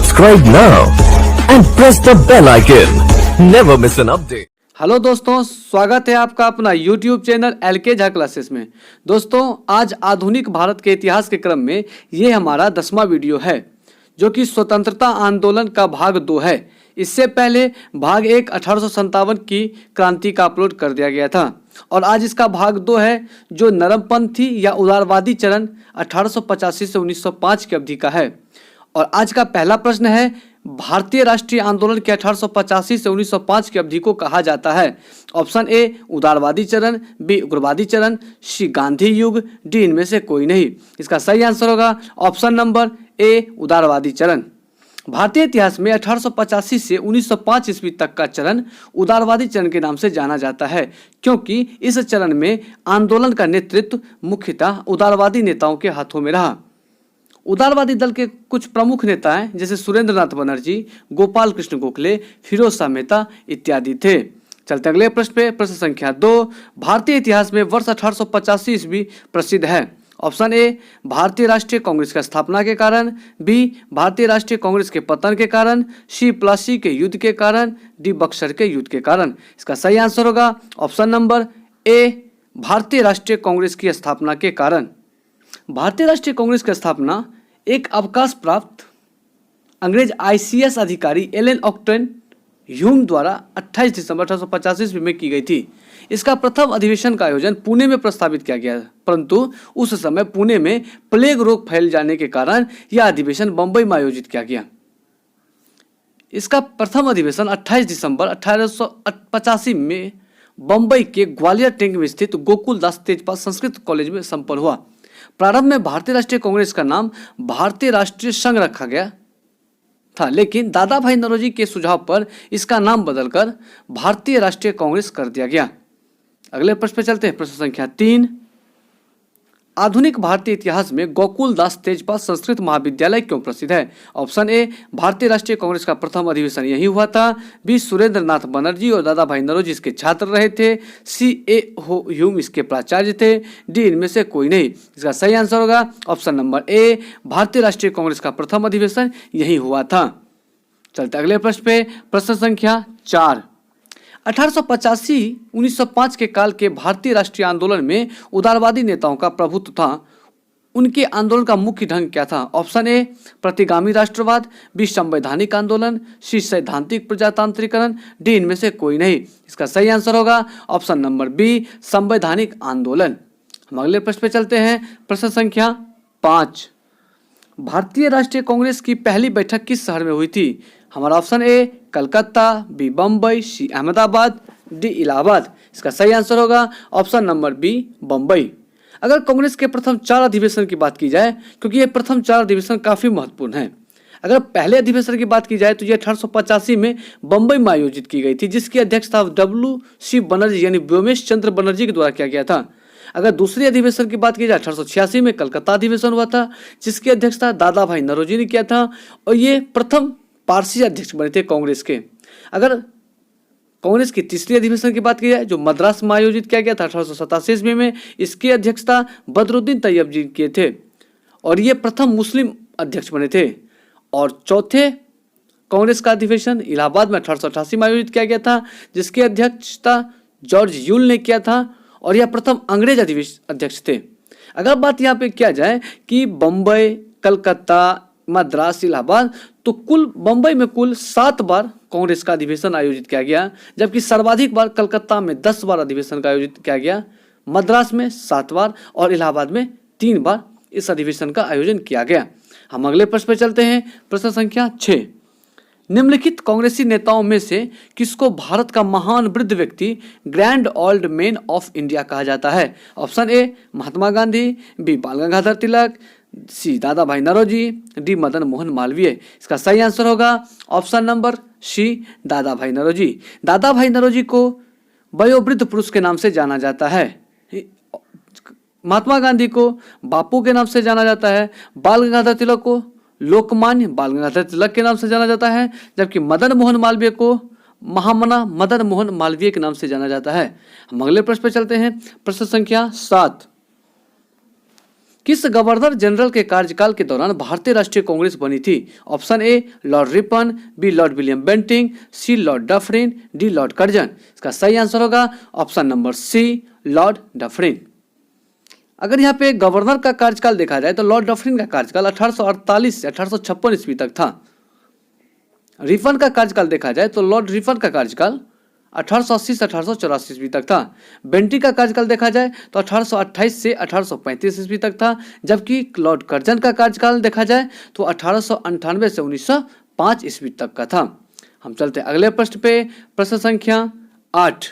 Subscribe now and press the bell icon. Never miss an update. Hello दोस्तों, स्वागत है आपका अपना YouTube channel LK Jha classes में। दोस्तों, आज आधुनिक भारत के इतिहास के क्रम में ये हमारा 10वां वीडियो है जो कि स्वतंत्रता आंदोलन का भाग 2 है। इससे पहले भाग 1 1857 की क्रांति का अपलोड कर दिया गया था और आज इसका भाग 2 है जो नरमपंथी या उदारवादी चरण 1885 से 1905 की अवधि का है। और आज का पहला प्रश्न है, भारतीय राष्ट्रीय आंदोलन के 1885 से 1905 की अवधि को कहा जाता है। ऑप्शन ए उदारवादी चरण, बी उग्रवादी चरण, सी गांधी युग, डी इनमें से कोई नहीं। इसका सही आंसर होगा ऑप्शन नंबर ए उदारवादी चरण। भारतीय इतिहास में 1885 से 1905 ईस्वी तक का चरण उदारवादी चरण के नाम से जाना जाता है क्योंकि इस चरण में आंदोलन का नेतृत्व मुख्यतः उदारवादी नेताओं के हाथों में रहा। उदारवादी दल के कुछ प्रमुख नेता हैं जैसे सुरेंद्र नाथ बनर्जी, गोपाल कृष्ण गोखले, फिरोज शाह मेहता इत्यादि थे। चलते अगले प्रश्न पे। प्रश्न संख्या 2, भारतीय इतिहास में वर्ष 1885 ईस्वी प्रसिद्ध है। ऑप्शन ए भारतीय राष्ट्रीय कांग्रेस की स्थापना के कारण, बी भारतीय राष्ट्रीय कांग्रेस के पतन के कारण, सी प्लासी के युद्ध के कारण, डी बक्सर के युद्ध के कारण। इसका सही आंसर होगा ऑप्शन नंबर ए भारतीय राष्ट्रीय कांग्रेस की स्थापना के कारण। भारतीय राष्ट्रीय कांग्रेस की स्थापना एक अवकाश प्राप्त अंग्रेज ICS अधिकारी एलन ऑक्टेन ह्यूम द्वारा 28 दिसंबर 1885 ईस्वी में की गई थी। इसका प्रथम अधिवेशन का आयोजन पुणे में प्रस्तावित किया गया, परंतु उस समय पुणे में प्लेग रोग फैल जाने के कारण यह अधिवेशन बंबई में आयोजित किया गया। इसका प्रथम अधिवेशन 28 दिसंबर 1885 में बंबई के ग्वालियर टैंक में स्थित गोकुलदास तेजपाल संस्कृत कॉलेज में संपन्न हुआ। प्रारंभ में भारतीय राष्ट्रीय कांग्रेस का नाम भारतीय राष्ट्रीय संघ रखा गया था, लेकिन दादा भाई नौरोजी के सुझाव पर इसका नाम बदलकर भारतीय राष्ट्रीय कांग्रेस कर दिया गया। अगले प्रश्न पे चलते हैं। प्रश्न संख्या 3, आधुनिक भारतीय इतिहास में गोकुलदास तेजपाल संस्कृत महाविद्यालय क्यों प्रसिद्ध है। ऑप्शन ए भारतीय राष्ट्रीय कांग्रेस का प्रथम अधिवेशन यही हुआ था, बी सुरेंद्र नाथ बनर्जी और दादा भाई नौरोजी इसके छात्र रहे थे, सी ए ह्यूम इसके प्राचार्य थे, डी इनमें से कोई नहीं। इसका सही आंसर होगा ऑप्शन नंबर ए भारतीय राष्ट्रीय कांग्रेस का प्रथम अधिवेशन यही हुआ था। चलते अगले प्रश्न पे। प्रश्न संख्या 4, 1885-1905 के काल के भारतीय राष्ट्रीय आंदोलन में उदारवादी नेताओं का प्रभुत्व था। उनके आंदोलन का मुख्य ढंग क्या था। ऑप्शन ए प्रतिगामी राष्ट्रवाद, बी संवैधानिक आंदोलन, सी सैद्धांतिक प्रजातांत्रिकरण, डी इनमें से कोई नहीं। इसका सही आंसर होगा ऑप्शन नंबर बी संवैधानिक आंदोलन। हम अगले प्रश्न पे चलते हैं। प्रश्न संख्या 5, भारतीय राष्ट्रीय कांग्रेस की पहली बैठक किस शहर में हुई थी। हमारा option A Calcutta, B Bombay, C Ahmedabad, D Allahabad. इसका सही आंसर होगा ऑप्शन नंबर बी बम्बई। अगर कांग्रेस के प्रथम 4 अधिवेशन की बात की जाए, क्योंकि ये प्रथम 4 अधिवेशन काफी महत्वपूर्ण है। अगर पहले अधिवेशन की बात की जाए तो ये 1885 में बम्बई में आयोजित की गई थी, जिसकी अध्यक्षता WC बनर्जी यानी व्योमेश चंद्र बनर्जी के द्वारा किया गया था। अगर दूसरे अधिवेशन की बात की जाए 1886 में कलकत्ता अधिवेशन हुआ था, जिसकी अध्यक्षता दादा भाई नौरोजी ने किया था और ये प्रथम पारसी अध्यक्ष बने थे कांग्रेस के। अगर कांग्रेस की तीसरी अधिवेशन की बात की जाए जो मद्रास में आयोजित किया गया था 1887 ईस्वी में, इसकी अध्यक्षता बदरुद्दीन तैयब जी किए थे और ये प्रथम मुस्लिम अध्यक्ष बने थे। और चौथे कांग्रेस का अधिवेशन इलाहाबाद में 1888 में आयोजित किया गया था, जिसकी अध्यक्षता जॉर्ज यूल ने किया था और यह प्रथम अंग्रेज अध्यक्ष थे। अगर बात यहाँ पे किया जाए कि बम्बई, कलकत्ता, मद्रास, इलाहाबाद, तो कुल बम्बई में कुल 7 बार कांग्रेस का अधिवेशन आयोजित किया गया, जबकि सर्वाधिक बार कलकत्ता में 10 बार अधिवेशन का आयोजित किया गया, मद्रास में 7 बार और इलाहाबाद में 3 बार इस अधिवेशन का आयोजन किया गया। हम अगले प्रश्न पर चलते हैं। प्रश्न संख्या 6, निम्नलिखित कांग्रेसी नेताओं में से किसको भारत का महान वृद्ध व्यक्ति grand old man of India कहा जाता है। Option A Mahatma Gandhi, B Bal Gangadhar Tilak, C Dadabhai Naoroji, D Madan Mohan Malaviya. इसका सही आंसर होगा ऑप्शन नंबर सी दादा भाई नौरोजी। दादा भाई नौरोजी को वयोवृद्ध पुरुष के नाम से जाना जाता है, महात्मा गांधी को बापू के नाम से जाना जाता है, बाल गंगाधर तिलक को लोकमान्य बाल गंगाधर तिलक के नाम से जाना जाता है, जबकि मदन मोहन मालवीय को महामना मदन मोहन मालवीय के नाम से जाना जाता है। हम अगले प्रश्न पर चलते हैं। प्रश्न संख्या 7, किस गवर्नर जनरल के कार्यकाल के दौरान भारतीय राष्ट्रीय कांग्रेस बनी थी? Option A Lord Ripon, B Lord William Bentinck, C Lord Dufferin, D Lord Curzon. इसका सही आंसर होगा option number C Lord Dufferin. अगर यहाँ पे गवर्नर का कार्यकाल देखा जाए तो लॉर्ड डफरिन का कार्यकाल 1848 से 1856 ईस्वी तक था। रिपन का कार्यकाल देखा जाए तो लॉर्ड रिपन का कार्यकाल 1880 से 1884 ईस्वी तक था। बेंटिंग का कार्यकाल देखा जाए तो 1828 से 1835 ईस्वी तक था, जबकि लॉर्ड कर्जन का कार्यकाल देखा जाए तो 1898 से 1905 ईस्वी तक का था। हम चलते अगले प्रश्न पे, प्रश्न संख्या 8।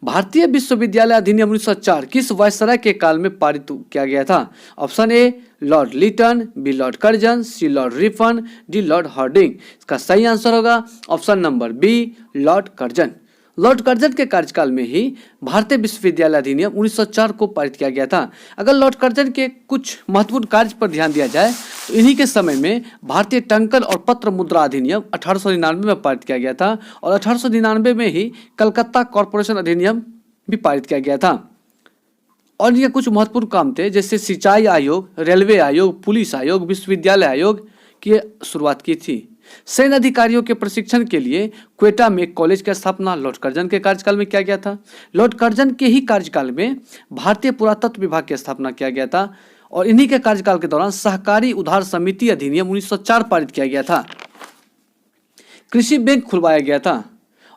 भारतीय विश्वविद्यालय अधिनियम 1904 किस वायसराय के काल में पारित किया गया था? Option A Lord Lytton, B Lord Curzon, C Lord Ripon, D Lord Hardinge. इसका सही आंसर होगा option number B Lord Curzon. Lord Curzon के कार्यकाल में ही भारतीय विश्वविद्यालय अधिनियम 1904 को पारित किया गया था। अगर लॉर्ड कर्जन के कुछ महत्वपूर्ण कार्य पर ध्यान दिया जाए तो इन्हीं के समय में भारतीय टंकन और पत्र मुद्रा अधिनियम 1899 में पारित किया गया था और 1899 में ही कलकत्ता कॉरपोरेशन अधिनियम भी पारित किया गया था। और ये कुछ महत्वपूर्ण काम थे, जैसे सिंचाई आयोग, रेलवे आयोग, पुलिस आयोग, विश्वविद्यालय आयोग की शुरुआत की थी। सैन्य अधिकारियों के प्रशिक्षण के लिए क्वेटा में कॉलेज की स्थापना लॉर्ड कर्जन के कार्यकाल में किया गया था। लॉर्ड कर्जन के ही कार्यकाल में भारतीय पुरातत्व विभाग की स्थापना किया गया था और इन्हीं के कार्यकाल के दौरान सहकारी उधार समिति अधिनियम 1904 पारित किया गया था। कृषि बैंक खुलवाया गया था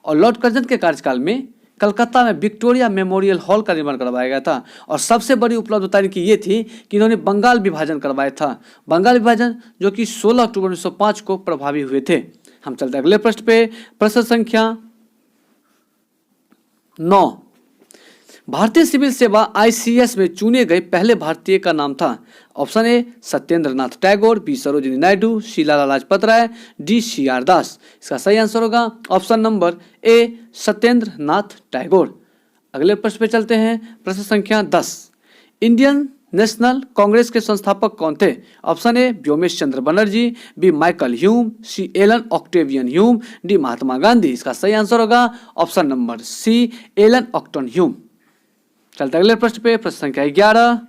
और लॉर्ड कर्जन के कार्यकाल में कलकत्ता में विक्टोरिया मेमोरियल हॉल का निर्माण करवाया गया था। और सबसे बड़ी उपलब्धता इनकी ये थी कि इन्होंने बंगाल विभाजन करवाया था। बंगाल विभाजन जो कि 16 अक्टूबर 1905 को प्रभावी हुए थे। हम चलते अगले प्रश्न पे, प्रश्न संख्या 9। भारतीय सिविल सेवा ICS में चुने गए पहले भारतीय का नाम था। Option A Satyendra Nath Tagore, B Sarojini Naidu, C Lala Lajpat Rai, D CR Das. इसका सही आंसर होगा option number A Satyendra Nath Tagore. अगले प्रश्न पे चलते हैं, प्रश्न संख्या 10। इंडियन नेशनल कांग्रेस के संस्थापक कौन थे? Option A Womesh Chandra Banerjee, B Michael Hume, C Allan Octavian Hume, D Mahatma Gandhi. इसका सही आंसर होगा option number C Allan Octavian Hume. चलते अगले प्रश्न पे, प्रश्न संख्या 11।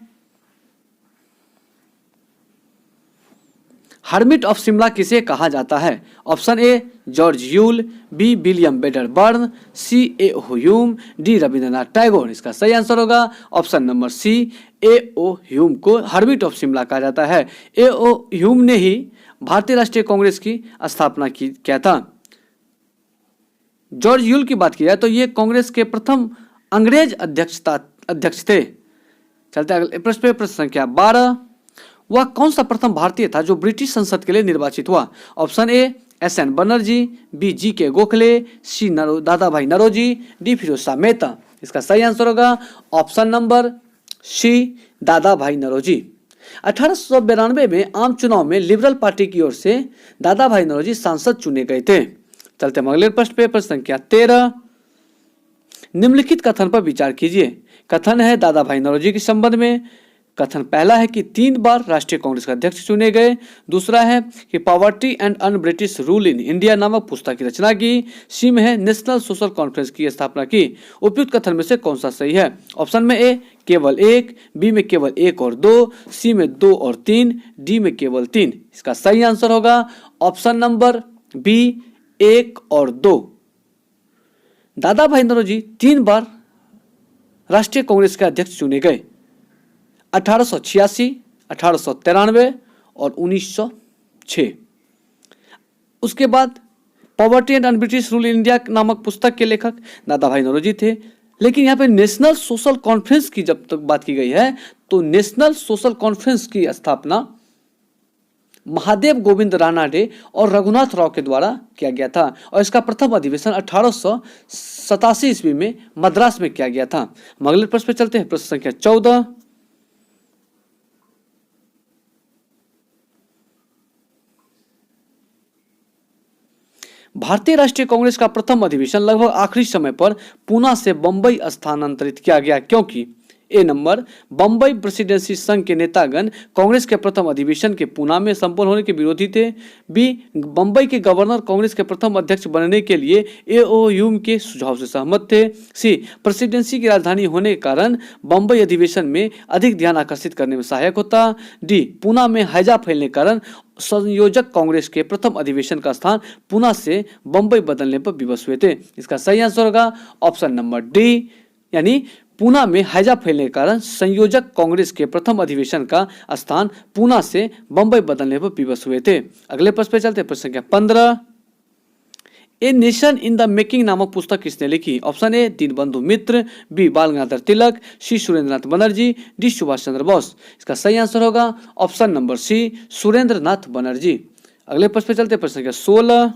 हर्मिट ऑफ शिमला किसे कहा जाता है? Option A George Yule, B William Wedderburn, C A.O. Hume, D Rabindranath Tagore. इसका सही आंसर होगा option number C A.O. Hume को हर्मिट ऑफ शिमला कहा जाता है। A.O. ह्यूम ने ही भारतीय राष्ट्रीय कांग्रेस की स्थापना किया था। जॉर्ज यूल की बात की जाए तो ये कांग्रेस के प्रथम अंग्रेज अध्यक्ष थे। चलते अगले प्रश्न पे, प्रश्न संख्या 12। वह कौन सा प्रथम भारतीय था जो ब्रिटिश संसद के लिए निर्वाचित हुआ? Option A SN Banerjee, B GK Gokhale, C Dadabhai Naoroji, D Firoz Shah Mehta. इसका सही आंसर होगा ऑप्शन नंबर सी दादा भाई नरोजी। 1892 में आम चुनाव में लिबरल पार्टी की ओर से दादा भाई नरोजी सांसद चुने गए थे। चलते हम अगले प्रश्न पे, प्रश्न संख्या 13। निम्नलिखित कथन पर विचार कीजिए। कथन है दादा भाई नौरोजी के संबंध में। कथन पहला है कि 3 बार राष्ट्रीय कांग्रेस के अध्यक्ष चुने गए। दूसरा है कि poverty and un British rule in India नामक पुस्तक की रचना की। सी में है नेशनल सोशल कॉन्फ्रेंस की स्थापना की। उपयुक्त कथन में से कौन सा सही है? ऑप्शन में ए केवल 1, बी में केवल 1 और 2, सी में 2 और 3, डी में केवल 3। इसका सही आंसर होगा ऑप्शन नंबर बी 1 और 2। दादा भाई नौरोजी 3 बार राष्ट्रीय कांग्रेस के अध्यक्ष चुने गए, 1886, 1893 और 1906। उसके बाद poverty and un British rule in India नामक पुस्तक के लेखक दादा भाई नौरोजी थे। लेकिन यहाँ पे नेशनल सोशल कॉन्फ्रेंस की जब तक बात की गई है तो नेशनल सोशल कॉन्फ्रेंस की स्थापना महादेव गोविंद रानाडे और रघुनाथ राव के द्वारा किया गया था और इसका प्रथम अधिवेशन 1887 ईस्वी में मद्रास में किया गया था। अगले प्रश्न पे चलते हैं, प्रश्न संख्या 14। भारतीय राष्ट्रीय कांग्रेस का प्रथम अधिवेशन लगभग आखिरी समय पर पूना से बंबई स्थानांतरित किया गया क्योंकि ए नंबर, बम्बई प्रेसिडेंसी संघ के नेतागण कांग्रेस के प्रथम अधिवेशन के पूना में संपन्न होने के विरोधी थे। बी, बम्बई के गवर्नर कांग्रेस के प्रथम अध्यक्ष बनने के लिए एओ के सुझाव से सहमत थे। सी, प्रेसिडेंसी की राजधानी होने के कारण बम्बई अधिवेशन में अधिक ध्यान आकर्षित करने में सहायक होता। डी, पूना में हैजा फैलने के कारण संयोजक कांग्रेस के प्रथम अधिवेशन का स्थान पूना से बम्बई बदलने पर विवश हुए थे। इसका सही आंसर होगा ऑप्शन नंबर डी, यानी पूना में हैजा फैलने के कारण संयोजक कांग्रेस के प्रथम अधिवेशन का स्थान पूना से बंबई बदलने पर विवश हुए थे। अगले प्रश्न पे चलते हैं। प्रश्न संख्या 15, a nation in the making नामक पुस्तक किसने लिखी? Option A Dinabandhu Mitra, B Bal Gangadhar Tilak, C Surendranath Banerjee, D Subhash Chandra Bose. इसका सही आंसर होगा option number C, Surendranath Banerjee. अगले प्रश्न पे चलते हैं। प्रश्न संख्या 16,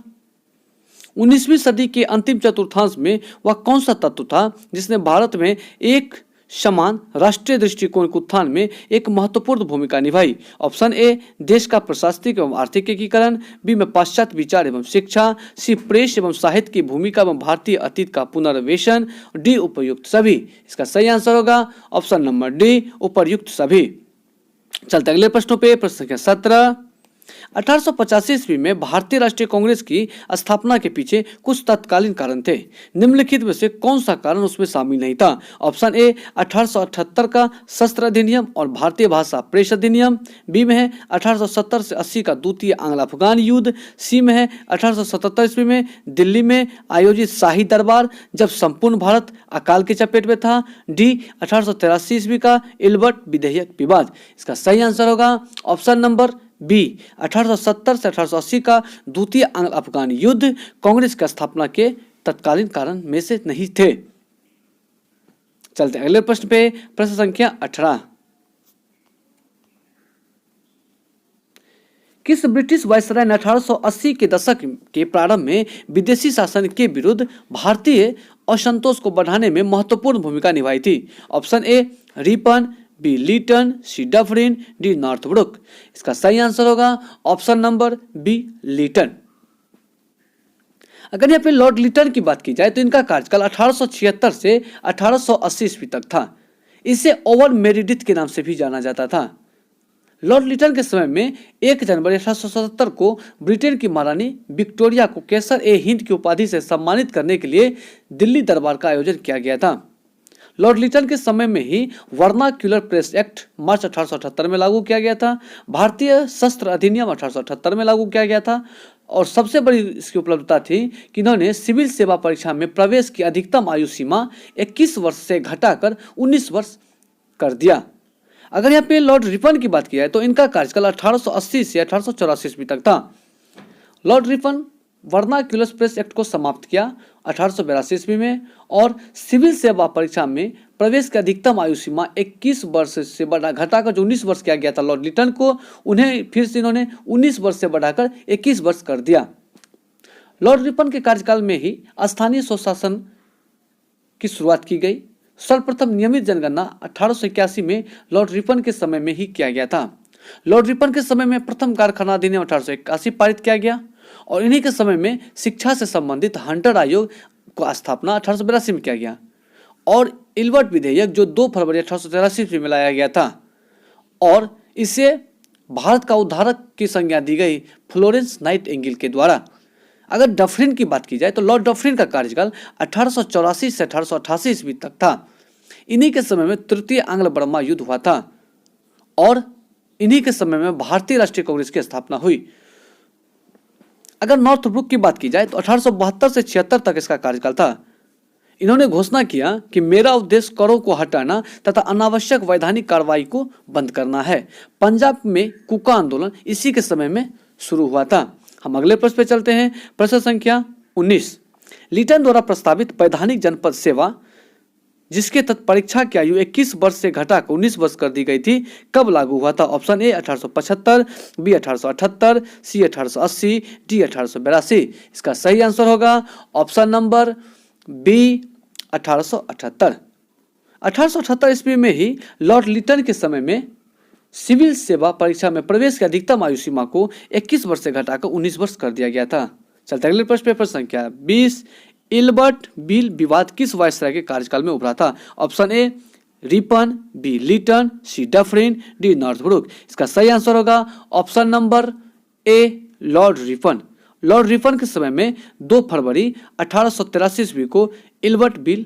19वीं सदी के अंतिम चतुर्थांश में वह कौन सा तत्व था जिसने भारत में एक समान राष्ट्रीय दृष्टिकोण के उत्थान में एक महत्वपूर्ण भूमिका निभाई? ऑप्शन ए देश का प्रशासनिक एवं आर्थिक एकीकरण, बी में पाश्चात्य विचार एवं शिक्षा, सी प्रेस एवं साहित्य की भूमिका एवं भारतीय अतीत का पुनर्वेशन, डी उपर्युक्त सभी। इसका सही आंसर होगा ऑप्शन नंबर डी, उपर्युक्त सभी। चलते अगले प्रश्नों पे। प्रश्न संख्या 17, 1885 ईस्वी में भारतीय राष्ट्रीय कांग्रेस की स्थापना के पीछे कुछ तत्कालीन कारण थे। निम्नलिखित में से कौन सा कारण उसमें शामिल नहीं था? ऑप्शन ए 1878 का शस्त्र अधिनियम और भारतीय भाषा प्रेस अधिनियम, बी में है 1870 से 80 का द्वितीय आंग्ल अफगान युद्ध, सी में है 1877 ईस्वी में दिल्ली में आयोजित शाही दरबार जब संपूर्ण भारत अकाल की चपेट में था, डी 1883 ईस्वी का इल्बर्ट विधेयक विवाद। इसका सही आंसर होगा ऑप्शन नंबर बी, 1870 से 1880 का द्वितीय आंग्ल अफगान युद्ध कांग्रेस की स्थापना के तत्कालीन कारण में से नहीं थे। चलते अगले प्रश्न पे। प्रश्न संख्या 18, किस ब्रिटिश वायसराय ने 1880 के दशक के प्रारंभ में विदेशी शासन के विरुद्ध भारतीय असंतोष को बढ़ाने में महत्वपूर्ण भूमिका निभाई थी? Option A Ripon, B Lytton, C Dufferin, D Northbrook. इसका सही आंसर होगा ऑप्शन नंबर बी लीटन। अगर यहाँ पे लॉर्ड लीटन की बात की जाए तो इनका कार्यकाल 1876 से 1880 ईस्वी तक था। इसे ओवन मेरिडिथ के नाम से भी जाना जाता था। लॉर्ड लीटन के समय में 1 जनवरी 1877 को ब्रिटेन की महारानी विक्टोरिया को केसर ए हिंद की उपाधि से सम्मानित करने के लिए दिल्ली दरबार का आयोजन किया गया था। लॉर्ड लीटन के समय में ही वर्नाक्यूलर प्रेस एक्ट मार्च 1878 में लागू किया गया था। भारतीय शस्त्र अधिनियम 1878 में लागू किया गया था और सबसे बड़ी इसकी उपलब्धता थी कि इन्होंने सिविल सेवा परीक्षा में प्रवेश की अधिकतम आयु सीमा 21 वर्ष से घटाकर 19 वर्ष कर दिया। अगर यहाँ पे लॉर्ड रिपन की बात की जाए तो इनका कार्यकाल 1880 से 1884 ईस्वी तक था। Lord Ripon vernacular press act को समाप्त किया 1882 ईस्वी में और सिविल सेवा परीक्षा में प्रवेश की अधिकतम आयु सीमा 21 वर्ष से घटाकर जो 19 वर्ष किया गया था लॉर्ड लिटन को, उन्हें फिर से इन्होंने 19 वर्ष से बढ़ाकर 21 वर्ष कर दिया। लॉर्ड रिपन के कार्यकाल में ही स्थानीय स्वशासन की शुरुआत की गई। सर्वप्रथम नियमित जनगणना 1881 में लॉर्ड रिपन के समय में ही किया गया था। लॉर्ड रिपन के समय में प्रथम कारखाना अधिनियम 1881 पारित किया गया और इन्हीं के समय में शिक्षा से संबंधित हंटर आयोग को स्थापना 1882 में किया गया और इल्बर्ट विधेयक जो 2 फरवरी 1883 में लाया गया था और इसे भारत का उद्धारक की संज्ञा दी गई फ्लोरेंस नाइटिंगेल के द्वारा। अगर डफरिन की बात की जाए तो लॉर्ड डफरिन का कार्यकाल 1884 से 1888 ईस्वी तक था। इन्हीं के समय में तृतीय आंग्ल बर्मा युद्ध हुआ था और इन्हीं के समय में भारतीय राष्ट्रीय कांग्रेस की स्थापना हुई। अगर नॉर्थब्रुक की बात की जाए तो 1872 से 76 तक इसका कार्यकाल था। इन्होंने घोषणा किया कि मेरा उद्देश्य करों को हटाना तथा अनावश्यक वैधानिक कार्रवाई को बंद करना है। पंजाब में कुका आंदोलन इसी के समय में शुरू हुआ था। हम अगले प्रश्न पे चलते हैं। प्रश्न संख्या 19, लिटन द्वारा प्रस्तावित वैधानिक जनपद सेवा जिसके तहत परीक्षा की आयु 21 वर्ष से घटाकर 19 वर्ष कर दी गई थी, कब लागू हुआ था? Option A 1875, B 1878, C 1880, D 1882। इसका सही आंसर होगा ऑप्शन नंबर बी 1878। 1878 ईस्वी में ही लॉर्ड लिटन के समय में सिविल सेवा परीक्षा में प्रवेश की अधिकतम आयु सीमा को 21 वर्ष से घटाकर 19 वर्ष कर दिया गया था। चलते अगले प्रश्न पेपर संख्या 20, इल्बर्ट बिल विवाद किस वायसराय के कार्यकाल में उभरा था? Option A Ripon, B Lytton, C Dufferin, D Northbrook. इसका सही आंसर होगा option number A Lord Ripon. Lord Ripon के समय में 2 फरवरी 1883 ईस्वी को इल्बर्ट बिल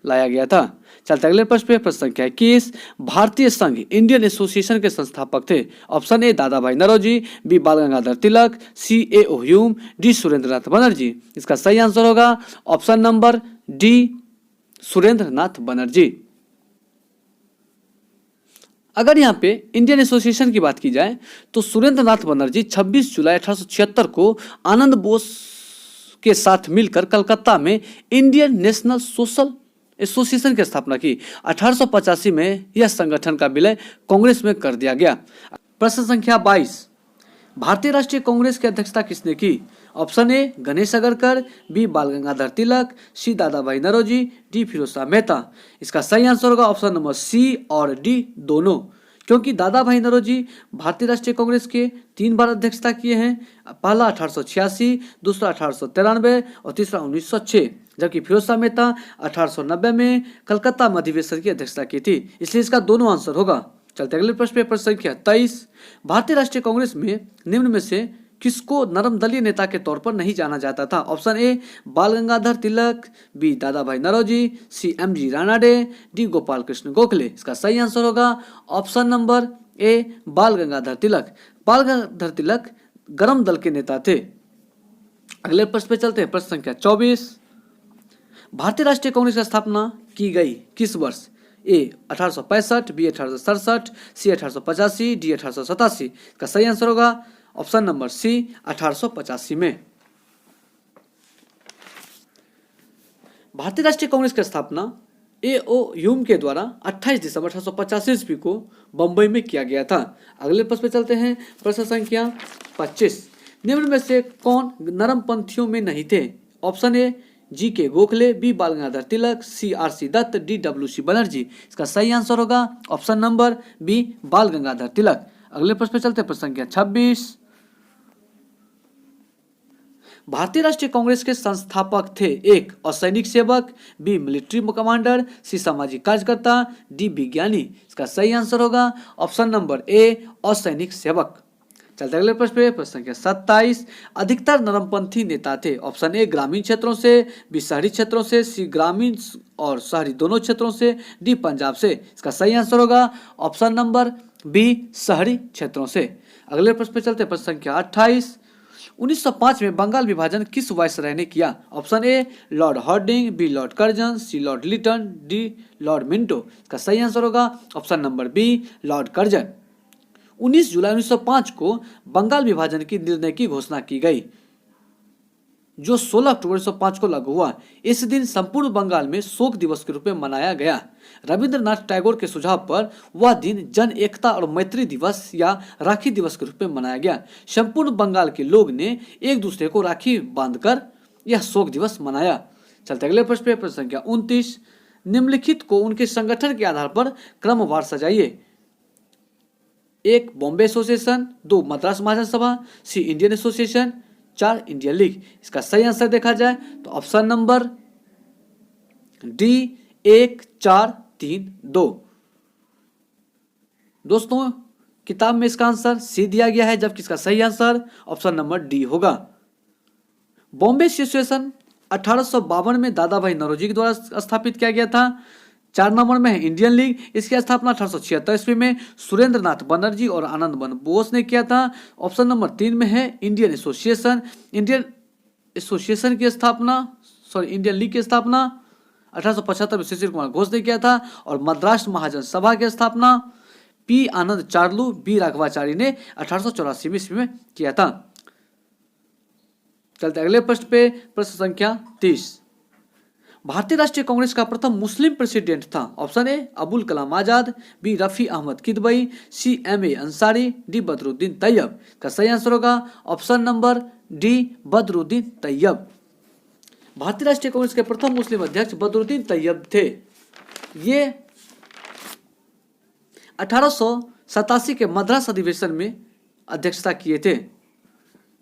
लाया गया था। चलते अगले प्रश्न पे, प्रश्न संख्या 21। भारतीय संघ इंडियन एसोसिएशन के संस्थापक थे। Option A Dadabhai Naoroji, B Bal Gangadhar Tilak, C A O Hume, D Surendranath Banerjee. इसका सही आंसर होगा option number D Surendranath Banerjee. अगर यहाँ पे इंडियन एसोसिएशन की बात की जाए तो सुरेंद्रनाथ बनर्जी 26 जुलाई 1876 को आनंद बोस के साथ मिलकर कलकत्ता में इंडियन नेशनल सोशल एसोसिएशन की स्थापना की। 1885 में यह संगठन का विलय कांग्रेस में कर दिया गया। प्रश्न संख्या 22। भारतीय राष्ट्रीय कांग्रेस की अध्यक्षता किसने की? Option A Ganesh Agarkar, B Bal Gangadhar Tilak, C Dadabhai Naoroji, D Firoz Mehta. इसका सही आंसर होगा ऑप्शन नंबर सी और डी दोनों, क्योंकि दादा भाई नौरोजी भारतीय राष्ट्रीय कांग्रेस के 3 बार अध्यक्षता किए हैं। पहला 1886, दूसरा 1893 और तीसरा 1906, जबकि फिरोज मेहता 1890 में कलकत्ता में अधिवेशन की अध्यक्षता की थी। इसलिए इसका दोनों आंसर होगा। चलते अगले प्रश्न पे, प्रश्न संख्या 23। भारतीय राष्ट्रीय कांग्रेस में निम्न में से किसको नरम दलीय नेता के तौर पर नहीं जाना जाता था? ऑप्शन ए बाल गंगाधर तिलक, B Dadabhai Naoroji, C M G Ranade, D Gopal Krishna Gokhale. इसका सही आंसर होगा ऑप्शन नंबर ए बाल गंगाधर तिलक। बाल गंगाधर तिलक गरम दल के नेता थे। अगले प्रश्न पे चलते हैं, प्रश्न संख्या 24। भारतीय राष्ट्रीय कांग्रेस की स्थापना की गई किस वर्ष? ए 1865, बी 1867, सी 1885, डी 1887। का सही आंसर होगा ऑप्शन नंबर सी 1885 में। भारतीय राष्ट्रीय कांग्रेस की स्थापना ए ओ ह्यूम के द्वारा 28 दिसंबर 1885 ईस्वी को बंबई में किया गया था। अगले प्रश्न पे चलते हैं, प्रश्न संख्या 25। निम्न में से कौन नरम पंथियों में नहीं थे? ऑप्शन ए जी के Gokhale, B Bal Gangadhar Tilak, C R C Dutt, D W C Banerjee. इसका सही आंसर होगा option number B Bal Gangadhar तिलक। अगले प्रश्न पे चलते हैं, प्रश्न संख्या 26। भारतीय राष्ट्रीय कांग्रेस के संस्थापक थे। एक असैनिक सेवक, बी मिलिट्री कमांडर, सी सामाजिक कार्यकर्ता, डी विज्ञानी। इसका सही आंसर होगा ऑप्शन नंबर ए असैनिक सेवक। चलते अगले प्रश्न पे, प्रश्न संख्या 27। अधिकतर नरमपंथी नेता थे। ऑप्शन ए ग्रामीण क्षेत्रों से, बी शहरी क्षेत्रों से, सी ग्रामीण और शहरी दोनों क्षेत्रों से, डी पंजाब से। इसका सही आंसर होगा ऑप्शन नंबर बी शहरी क्षेत्रों से। अगले प्रश्न पे चलते हैं, प्रश्न संख्या 28। 1905 में बंगाल विभाजन किस वायसराय ने किया? Option A Lord Hardinge, B Lord Curzon, C Lord Lytton, D Lord Minto. इसका सही आंसर होगा option number B Lord Curzon. 19 जुलाई 1905 को बंगाल विभाजन की निर्णय की घोषणा की गई, जो 16 अक्टूबर 1905 को लागू हुआ। इस दिन संपूर्ण बंगाल में शोक दिवस के रूप में मनाया गया। रविंद्रनाथ टैगोर के सुझाव पर वह दिन जन एकता और मैत्री दिवस या राखी दिवस के रूप में मनाया गया। संपूर्ण बंगाल के लोग ने एक दूसरे को राखी बांधकर यह शोक दिवस मनाया। चलते अगले प्रश्न पे, प्रश्न संख्या 29। निम्नलिखित को उनके संगठन के आधार पर क्रमवार सजाइए। 1 बॉम्बे एसोसिएशन, 2 मद्रास महाजन सभा, सी इंडियन एसोसिएशन, 4 इंडियन लीग। इसका सही आंसर देखा जाए तो ऑप्शन नंबर डी 1 4 3 2। दोस्तों किताब में इसका आंसर सी दिया गया है, जबकि इसका सही आंसर ऑप्शन नंबर डी होगा। बॉम्बे एसोसिएशन 1852 में दादा भाई नौरोजी के द्वारा स्थापित किया गया था। 4 नंबर में है इंडियन लीग। इसकी स्थापना 1876 ईस्वी में सुरेंद्रनाथ बनर्जी और आनंद बन बोस ने किया था। ऑप्शन नंबर 3 में है इंडियन एसोसिएशन। इंडियन लीग की स्थापना 1875 में शिशिर कुमार घोष ने किया था। और मद्रास महाजन सभा की स्थापना पी आनंद चार्लू बी राघवाचारी ने 1884 ईस्वी में किया था। चलते अगले प्रश्न पे, प्रश्न संख्या 30। भारतीय राष्ट्रीय कांग्रेस का प्रथम मुस्लिम प्रेसिडेंट था। Option A Abul Kalam Azad, B Rafi Ahmed Kidwai, C M A Ansari, D Badruddin Tyab. का सही आंसर होगा option number D Badruddin Tyab. भारतीय राष्ट्रीय कांग्रेस के प्रथम मुस्लिम अध्यक्ष बदरुद्दीन तैयब थे। ये 1887 के मद्रास अधिवेशन में अध्यक्षता किए थे।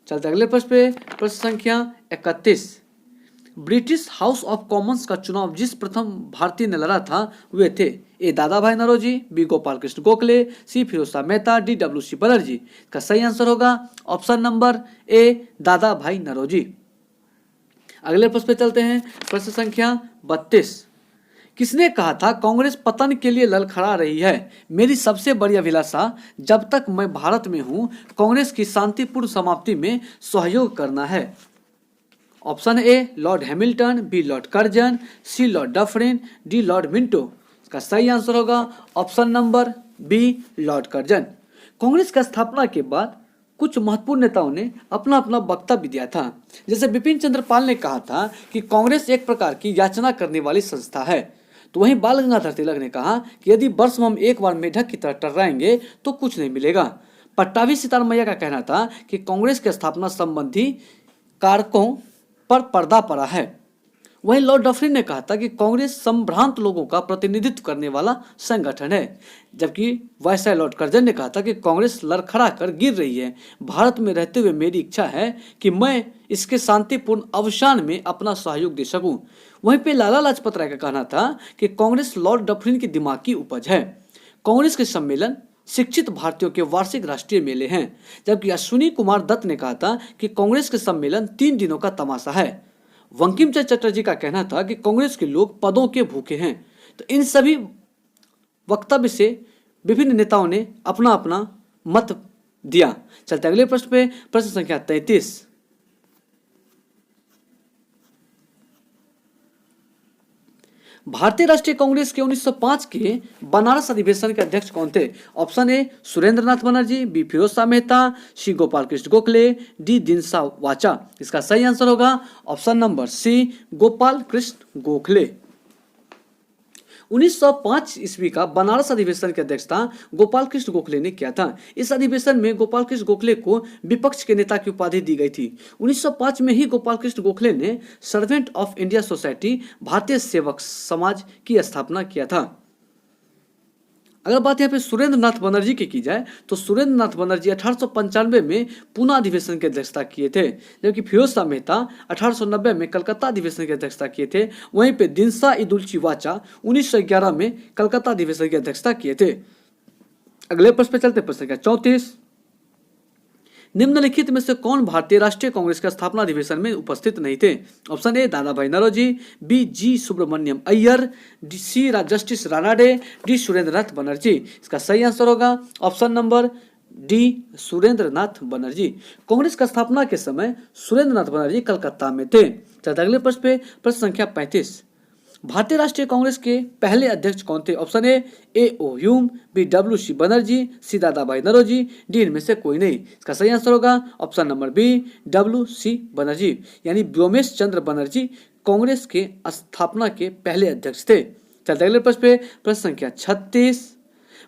चलते अगले प्रश्न पे, प्रश्न संख्या 31। ब्रिटिश हाउस ऑफ कॉमन्स का चुनाव जिस प्रथम भारतीय ने लड़ा था वे थे A Dadabhai Naoroji, B Gopal Krishna Gokhale, C Firoz Mehta, D W C Banerjee. का सही आंसर होगा ऑप्शन नंबर ए दादा भाई नौरोजी। अगले प्रश्न पे चलते हैं, प्रश्न संख्या 32। किसने कहा था कांग्रेस पतन के लिए ललखड़ा रही है? मेरी सबसे बड़ी अभिलाषा जब तक मैं भारत में हूं कांग्रेस की शांतिपूर्ण समाप्ति में सहयोग करना है। Option A Lord Hamilton, B Lord Curzon, C Lord Dufferin, D Lord Minto. इसका सही आंसर होगा option number B Lord Curzon. Congress की स्थापना के बाद कुछ महत्वपूर्ण नेताओं ने अपना अपना वक्तव्य दिया था। जैसे बिपिन चंद्र पाल ने कहा था कि कांग्रेस एक प्रकार की याचना करने वाली संस्था है, तो वहीं बाल गंगाधर तिलक ने कहा कि यदि वर्ष में हम एक बार मेढक की तरह टर्राएंगे तो कुछ नहीं मिलेगा। पट्टाभी सीतारमैया का कहना था कि कांग्रेस की स्थापना संबंधी कारकों पर पर्दा पड़ा है। वहीं लॉर्ड डफरिन ने कहा था कि कांग्रेस संभ्रांत लोगों का प्रतिनिधित्व करने वाला संगठन है, जबकि वायसराय लॉर्ड कर्जन ने कहा था कि कांग्रेस लड़खड़ा कर गिर रही है। भारत में रहते हुए मेरी इच्छा है कि मैं इसके शांतिपूर्ण अवसान में अपना सहयोग दे सकूं। वहीं पे लाला लाजपत राय का कहना था कि कांग्रेस लॉर्ड डफरिन की दिमाग की उपज है। कांग्रेस के सम्मेलन शिक्षित भारतीयों के वार्षिक राष्ट्रीय मेले हैं, जबकि अश्विनी कुमार दत्त ने कहा था कि कांग्रेस के सम्मेलन 3 दिनों का तमाशा है। बंकिम चंद्र चटर्जी का कहना था कि कांग्रेस के लोग पदों के भूखे हैं। तो इन सभी वक्तव्य से विभिन्न नेताओं ने अपना अपना मत दिया। चलते अगले प्रश्न पे, प्रश्न संख्या 33। भारतीय राष्ट्रीय कांग्रेस के 1905 के बनारस अधिवेशन के अध्यक्ष कौन थे? Option A Surendra Nath Banerjee, B Firoz Shah Mehta, C Gopal Krishna Gokhale, D Dinshaw Wacha. इसका सही आंसर होगा option number C Gopal Krishna Gokhale. 1905 ईस्वी का बनारस अधिवेशन की अध्यक्षता गोपाल कृष्ण गोखले ने किया था। इस अधिवेशन में गोपाल कृष्ण गोखले को विपक्ष के नेता की उपाधि दी गई थी। 1905 में ही गोपाल कृष्ण गोखले ने सर्वेंट ऑफ इंडिया सोसाइटी भारतीय सेवक समाज की स्थापना किया था। अगर बात यहाँ पे सुरेंद्र नाथ बनर्जी की जाए तो सुरेंद्र नाथ बनर्जी 1895 में पूना अधिवेशन की अध्यक्षता किए थे, जबकि फिरोज शाह मेहता 1890 में कलकत्ता अधिवेशन की अध्यक्षता किए थे। वहीं पे दिनसा इदुल्ची वाचा 1911 में कलकत्ता अधिवेशन की अध्यक्षता किए थे। अगले प्रश्न पे चलते, प्रश्न संख्या 34। निम्नलिखित में से कौन भारतीय राष्ट्रीय कांग्रेस के स्थापना अधिवेशन में उपस्थित नहीं थे? Option A Dadabhai Naoroji, B G Subramania Iyer, D C justice Ranade, D Surendra Nath Banerjee. इसका सही आंसर होगा option number D Surendra Nath Banerjee. Congress का स्थापना के समय सुरेंद्र नाथ बनर्जी कलकत्ता में थे। चलते अगले प्रश्न पे, प्रश्न संख्या 35। भारतीय राष्ट्रीय कांग्रेस के पहले अध्यक्ष कौन थे? Option A O Hume, B W C Banerjee, C Dadabhai Naoroji, D इनमें से कोई नहीं। इसका सही आंसर होगा option number B W C Banerjee, यानी व्योमेश चंद्र बनर्जी कांग्रेस के स्थापना के पहले अध्यक्ष थे। चलते अगले प्रश्न पे, प्रश्न संख्या 36।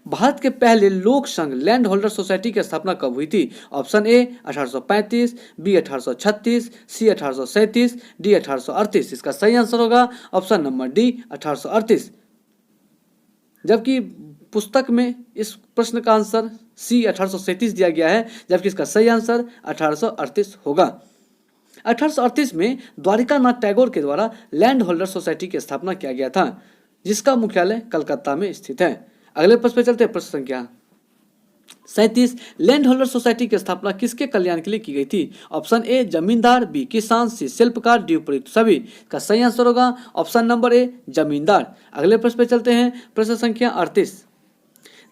भारत के पहले लोक संघ लैंड होल्डर सोसाइटी की स्थापना कब हुई थी? Option A 1835, B 1836, C 1837, D 1838। इसका सही आंसर होगा ऑप्शन नंबर डी 1838, जबकि पुस्तक में इस प्रश्न का आंसर सी 1837 दिया गया है, जबकि इसका सही आंसर 1838 होगा। 1838 में द्वारिकानाथ टैगोर के द्वारा लैंड होल्डर सोसाइटी की स्थापना किया गया था, जिसका मुख्यालय कलकत्ता में स्थित है। अगले प्रश्न पे चलते हैं, प्रश्न संख्या 37। लैंड होल्डर सोसाइटी की स्थापना किसके कल्याण के लिए की गई थी? ऑप्शन ए जमींदार, बी किसान, सी शिल्पकार, डी उपयुक्त सभी। का सही आंसर होगा ऑप्शन नंबर ए जमींदार। अगले प्रश्न पे चलते हैं, प्रश्न संख्या 38।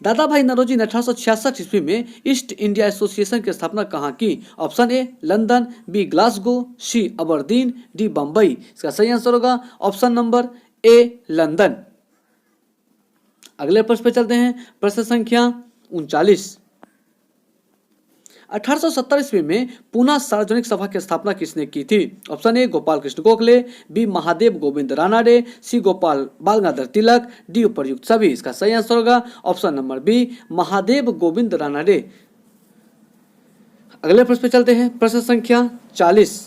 दादा भाई नौरोजी ने 1866 ईस्वी में ईस्ट इंडिया एसोसिएशन की स्थापना कहाँ की? Option A London, B Glasgow, C Aberdeen, D Bombay. इसका सही आंसर होगा ऑप्शन नंबर ए लंदन। अगले प्रश्न पे चलते हैं, प्रश्न संख्या 39। 1870 ईस्वी में पूना सार्वजनिक सभा की स्थापना किसने की थी? Option A Gopal Krishna Gokhale, B Mahadev Govind Ranade, C Gopal Bal Gangadhar Tilak, D उपर्युक्त सभी। इसका सही आंसर होगा option number B Mahadev Govind Ranade. अगले प्रश्न पे चलते हैं, प्रश्न संख्या 40।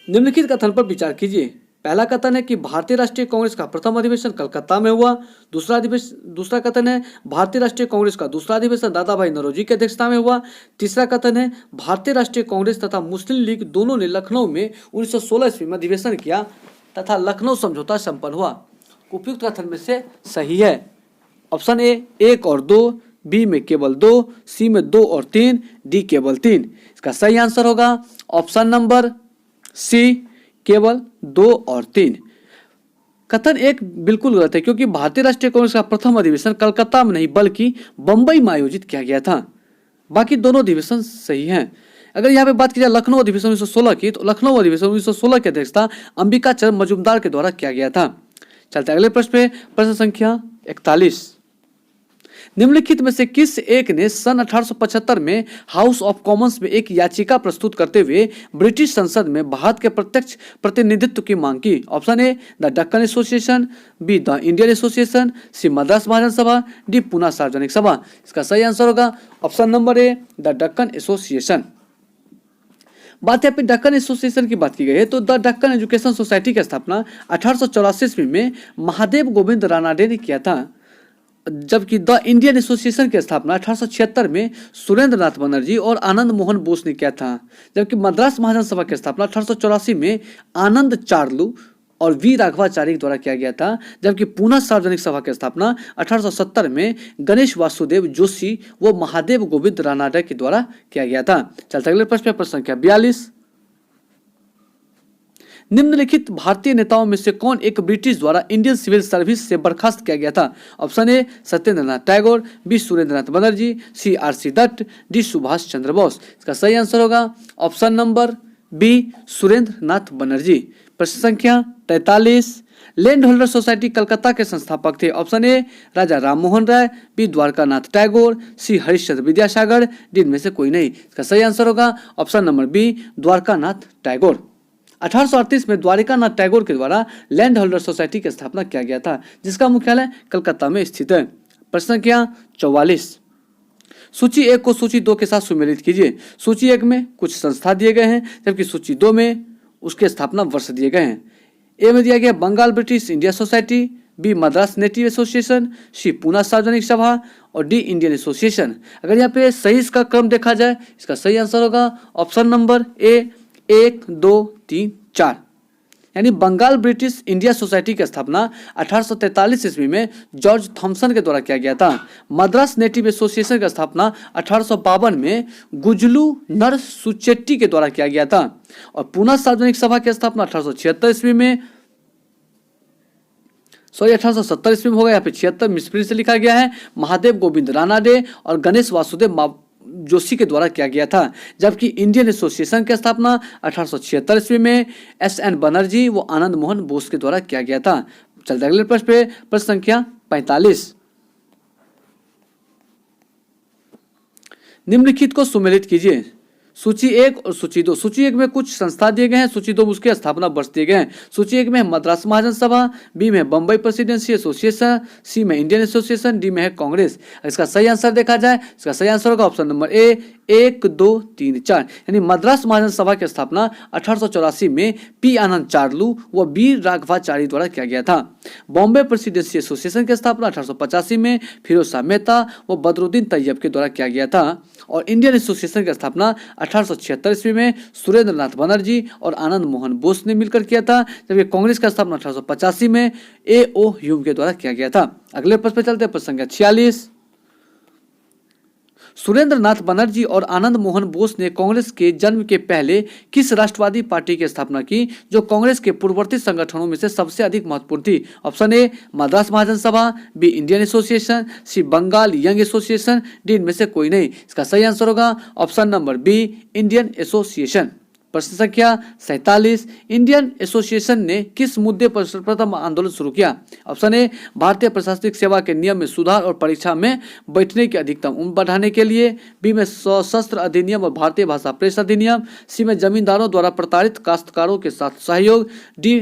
निम्नलिखित कथन पर विचार कीजिए। पहला कथन है कि भारतीय राष्ट्रीय कांग्रेस का प्रथम अधिवेशन कलकत्ता में हुआ। दूसरा कथन है भारतीय राष्ट्रीय कांग्रेस का दूसरा अधिवेशन दादा भाई नौरोजी की अध्यक्षता में हुआ। तीसरा कथन है भारतीय राष्ट्रीय कांग्रेस तथा मुस्लिम लीग दोनों ने लखनऊ में 1916 ईस्वी में अधिवेशन किया तथा लखनऊ समझौता संपन्न हुआ। उपयुक्त कथन में से सही है ऑप्शन ए 1 और 2, बी में केवल 2, सी में 2 और 3, डी केवल 3। इसका सही आंसर होगा ऑप्शन नंबर सी केवल 2 और 3। कथन एक बिल्कुल गलत है क्योंकि भारतीय राष्ट्रीय कांग्रेस का प्रथम अधिवेशन कलकत्ता में नहीं बल्कि बंबई में आयोजित किया गया था। बाकी दोनों अधिवेशन सही हैं। अगर यहाँ पे बात की जाए लखनऊ अधिवेशन 1916 की, तो लखनऊ अधिवेशन 1916 की अध्यक्षता अंबिका चरण मजूमदार के द्वारा किया गया था। चलते अगले प्रश्न पे, प्रश्न संख्या 41। निम्नलिखित में से किस एक ने सन 1875 में हाउस ऑफ कॉमन्स में एक याचिका प्रस्तुत करते हुए ब्रिटिश संसद में भारत के प्रत्यक्ष प्रतिनिधित्व की मांग की? Option A the Deccan association, B the Indian association, C Madras Mahajan Sabha, D Poona Sarvajanik Sabha. इसका सही आंसर होगा option number A the Deccan association. बात यहाँ पे डक्कन एसोसिएशन की बात की गई है तो द डक्कन एजुकेशन सोसाइटी की स्थापना 1884 ईस्वी में महादेव गोविंद रानाडे ने किया था, जबकि द इंडियन एसोसिएशन की स्थापना 1876 में सुरेंद्र नाथ बनर्जी और आनंद मोहन बोस ने किया था, जबकि मद्रास महाजन सभा की स्थापना 1884 में आनंद चार्लू और वी राघवाचारी द्वारा किया गया था, जबकि पूना सार्वजनिक सभा की स्थापना 1870 में गणेश वासुदेव जोशी व महादेव गोविंद रानाडे के द्वारा किया गया था। चलते अगले प्रश्न प्रश्न संख्या 42। निम्नलिखित भारतीय नेताओं में से कौन एक ब्रिटिश द्वारा इंडियन सिविल सर्विस से बर्खास्त किया गया था? Option A Satyendra Nath Tagore, B Surendra Nath Banerjee, C R C. Dutt, D Subhash Chandra Bose. इसका सही आंसर होगा option number B Surendra Nath Banerjee. प्रश्न संख्या 43। लैंड होल्डर सोसाइटी कलकत्ता के संस्थापक थे? Option A Raja Ram Mohan Roy, B Dwarkanath Tagore, C Harishchandra Vidyasagar, D इनमें से कोई नहीं। इसका सही आंसर होगा option number B Dwarkanath Tagore. 1838 में द्वारकानाथ टैगोर के द्वारा लैंड होल्डर सोसाइटी की स्थापना किया गया था, जिसका मुख्यालय कलकत्ता में स्थित है। प्रश्न संख्या 44। सूची 1 को सूची 2 के साथ सुमेलित कीजिए। सूची 1 में कुछ संस्था दिए गए हैं, जबकि सूची 2 में उसके स्थापना वर्ष दिए गए हैं। ए में दिया गया Bengal British India Society, B Madras Native Association, C Poona Sarvajanik Sabha और डी इंडियन एसोसिएशन। अगर यहाँ पे सही इसका क्रम देखा जाए, इसका सही आंसर होगा ऑप्शन नंबर ए 1, 2, 3, 4, यानी बंगाल ब्रिटिश इंडिया सोसाइटी की स्थापना 1843 ईस्वी में जॉर्ज थॉमसन के द्वारा किया गया था। मद्रास नेटिव एसोसिएशन की स्थापना 1852 में गुजलू नर सुचेट्टी के द्वारा किया गया था और पूना सार्वजनिक सभा की स्थापना 1876 ईस्वी में 1870 ईस्वी में होगा, यहाँ पे 76 मिस्प्री से लिखा गया है, महादेव गोविंद रानाडे और गणेश वासुदेव जोशी के द्वारा किया गया था, जबकि इंडियन एसोसिएशन की स्थापना 1876 ईस्वी में एस.एन. बनर्जी व आनंद मोहन बोस के द्वारा किया गया था। चलते अगले प्रश्न पे, प्रश्न संख्या 45। निम्नलिखित को सुमेलित कीजिए। सूची 1 और सूची 2। सूची 1 में कुछ संस्था दिए गए हैं, सूची 2 में उसके स्थापना वर्ष दिए गए हैं। सूची 1 में मद्रास महाजन सभा, बी में बम्बई प्रेसिडेंसी एसोसिएशन, सी में इंडियन एसोसिएशन, डी में है कांग्रेस। इसका सही आंसर देखा जाए, इसका सही आंसर होगा ऑप्शन नंबर ए 1, 2, 3, 4, यानी मद्रास महाजन सभा की स्थापना 1884 में पी आनंद चार्लू व बी राघवाचारी द्वारा किया गया था। बॉम्बे प्रेसिडेंसी एसोसिएशन की स्थापना 1885 में फिरोज शाह मेहता व बदरुद्दीन तैयब के द्वारा किया गया था और इंडियन एसोसिएशन की स्थापना 1876 ईस्वी में सुरेंद्र नाथ बनर्जी और आनंद मोहन बोस ने मिलकर किया था, जबकि कांग्रेस का स्थापना 1885 में ए.ओ. ह्यूम के द्वारा किया गया था। अगले प्रश्न पे चलते हैं, प्रश्न संख्या 46। सुरेंद्र नाथ बनर्जी और आनंद मोहन बोस ने कांग्रेस के जन्म के पहले किस राष्ट्रवादी पार्टी की स्थापना की, जो कांग्रेस के पूर्ववर्ती संगठनों में से सबसे अधिक महत्वपूर्ण थी? ऑप्शन ए Madras Mahajan Sabha, B Indian association, C Bengal young association, D इनमें से कोई नहीं। इसका सही आंसर होगा option number B Indian association. प्रश्न संख्या 47। इंडियन एसोसिएशन ने किस मुद्दे पर सर्वप्रथम आंदोलन शुरू किया? ऑप्शन ए भारतीय प्रशासनिक सेवा के नियम में सुधार और परीक्षा में बैठने की अधिकतम उम्र बढ़ाने के लिए, बी में सशस्त्र अधिनियम और भारतीय भाषा प्रेस अधिनियम, सी में जमींदारों द्वारा प्रताड़ित काश्तकारों के साथ सहयोग, डी